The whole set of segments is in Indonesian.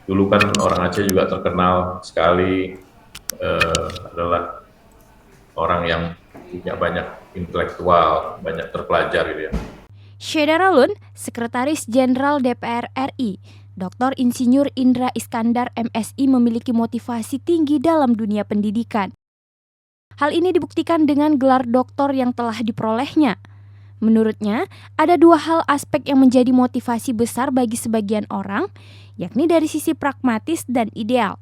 Dulu kan orang Aceh juga terkenal sekali adalah orang yang punya banyak intelektual, banyak terpelajar gitu ya. Syederalun, Sekretaris Jenderal DPR RI, Dr. Insinyur Indra Iskandar MSI memiliki motivasi tinggi dalam dunia pendidikan. Hal ini dibuktikan dengan gelar doktor yang telah diperolehnya. Menurutnya, ada dua hal aspek yang menjadi motivasi besar bagi sebagian orang, yakni dari sisi pragmatis dan ideal.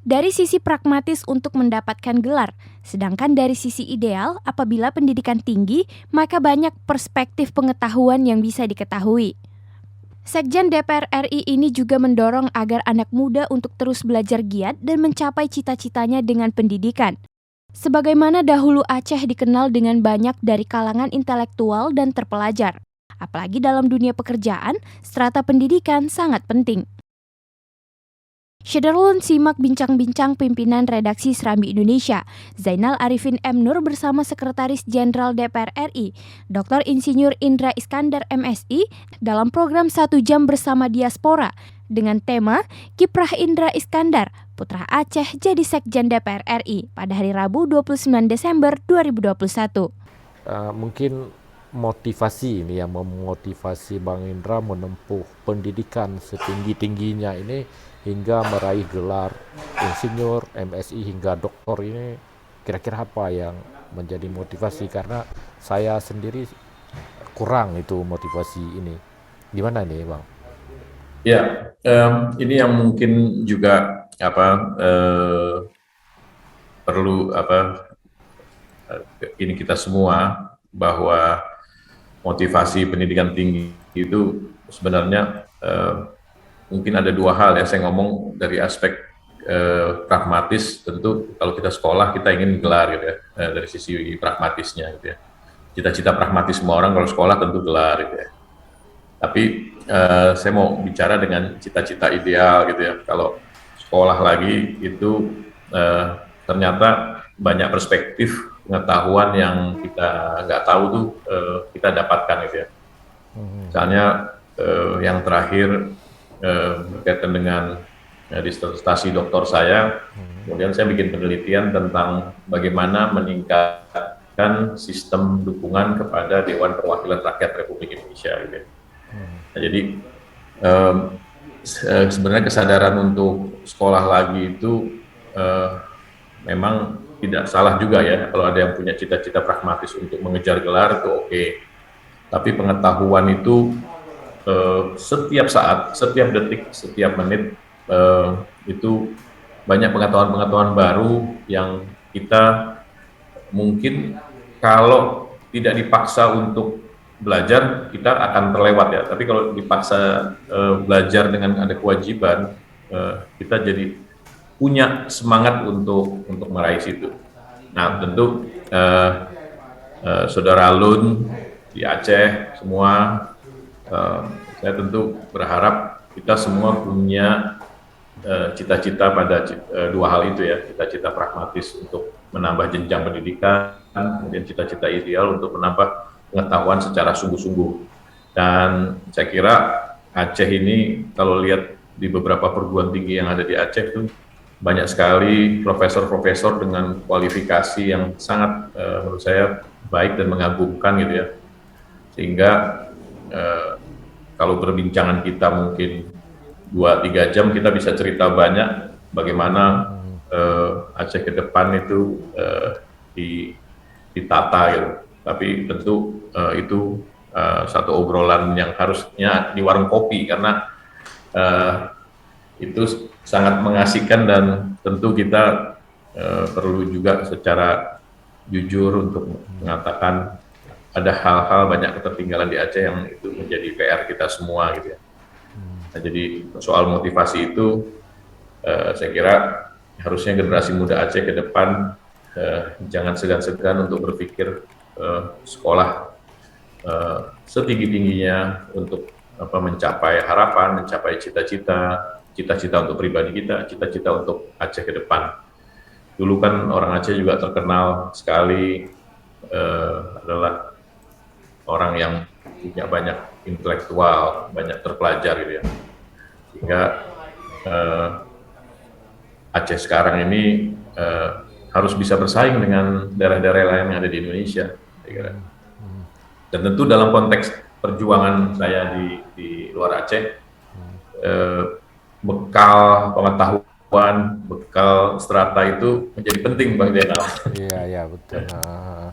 Dari sisi pragmatis untuk mendapatkan gelar, sedangkan dari sisi ideal, apabila pendidikan tinggi, maka banyak perspektif pengetahuan yang bisa diketahui. Sekjen DPR RI ini juga mendorong agar anak muda untuk terus belajar giat dan mencapai cita-citanya dengan pendidikan. Sebagaimana dahulu Aceh dikenal dengan banyak dari kalangan intelektual dan terpelajar. Apalagi dalam dunia pekerjaan, strata pendidikan sangat penting. Syederlun simak bincang-bincang pimpinan redaksi Serambi Indonesia, Zainal Arifin M. Nur bersama Sekretaris Jenderal DPR RI, Dr. Insinyur Indra Iskandar MSI, dalam program 1 jam bersama Diaspora, dengan tema Kiprah Indra Iskandar, Putra Aceh jadi Sekjen DPR RI pada hari Rabu 29 Desember 2021. Mungkin motivasi ini yang memotivasi Bang Indra menempuh pendidikan setinggi-tingginya ini hingga meraih gelar insinyur, MSI hingga doktor ini, kira-kira apa yang menjadi motivasi? Karena saya sendiri kurang itu motivasi ini. Gimana nih Bang? Ya, ini yang mungkin juga perlu ini kita semua bahwa motivasi pendidikan tinggi itu sebenarnya mungkin ada dua hal ya. Saya ngomong dari aspek pragmatis, tentu kalau kita sekolah kita ingin gelar gitu ya, dari sisi pragmatisnya gitu ya. Cita-cita pragmatis semua orang kalau sekolah tentu gelar gitu ya. Tapi saya mau bicara dengan cita-cita ideal gitu ya. Kalau sekolah lagi itu ternyata banyak perspektif pengetahuan yang kita nggak tahu tuh kita dapatkan gitu ya. Misalnya yang terakhir berkaitan dengan disertasi doktor saya, kemudian saya bikin penelitian tentang bagaimana meningkatkan sistem dukungan kepada Dewan Perwakilan Rakyat Republik Indonesia gitu ya. Nah, jadi sebenarnya kesadaran untuk sekolah lagi itu memang tidak salah juga ya, kalau ada yang punya cita-cita pragmatis untuk mengejar gelar itu oke. Tapi pengetahuan itu setiap saat, setiap detik, setiap menit itu banyak pengetahuan-pengetahuan baru yang kita mungkin kalau tidak dipaksa untuk belajar kita akan terlewat ya. Tapi kalau dipaksa belajar dengan ada kewajiban, kita jadi punya semangat untuk meraih situ. Nah, tentu saudara Lun di Aceh semua, saya tentu berharap kita semua punya cita-cita pada dua hal itu ya, cita-cita pragmatis untuk menambah jenjang pendidikan, kemudian cita-cita ideal untuk menambah pengetahuan secara sungguh-sungguh. Dan saya kira Aceh ini kalau lihat di beberapa perguruan tinggi yang ada di Aceh itu banyak sekali profesor-profesor dengan kualifikasi yang sangat menurut saya baik dan mengagumkan gitu ya. Sehingga kalau perbincangan kita mungkin 2-3 jam kita bisa cerita banyak bagaimana Aceh ke depan itu ditata gitu. Tapi tentu itu satu obrolan yang harusnya di warung kopi karena itu sangat mengasihkan dan tentu kita perlu juga secara jujur untuk mengatakan ada hal-hal banyak ketertinggalan di Aceh yang itu menjadi PR kita semua gitu ya. Nah, jadi soal motivasi itu saya kira harusnya generasi muda Aceh ke depan jangan segan-segan untuk berpikir sekolah setinggi-tingginya untuk mencapai harapan, mencapai cita-cita untuk pribadi kita, cita-cita untuk Aceh ke depan. Dulu kan orang Aceh juga terkenal sekali adalah orang yang punya banyak intelektual, banyak terpelajar gitu ya. sehingga eh, Aceh sekarang ini harus bisa bersaing dengan daerah-daerah lain yang ada di Indonesia, saya kira. Dan tentu dalam konteks perjuangan saya di luar Aceh, eh, bekal pengetahuan, bekal strata itu menjadi penting Bang Zainal. Iya, iya betul. Nah,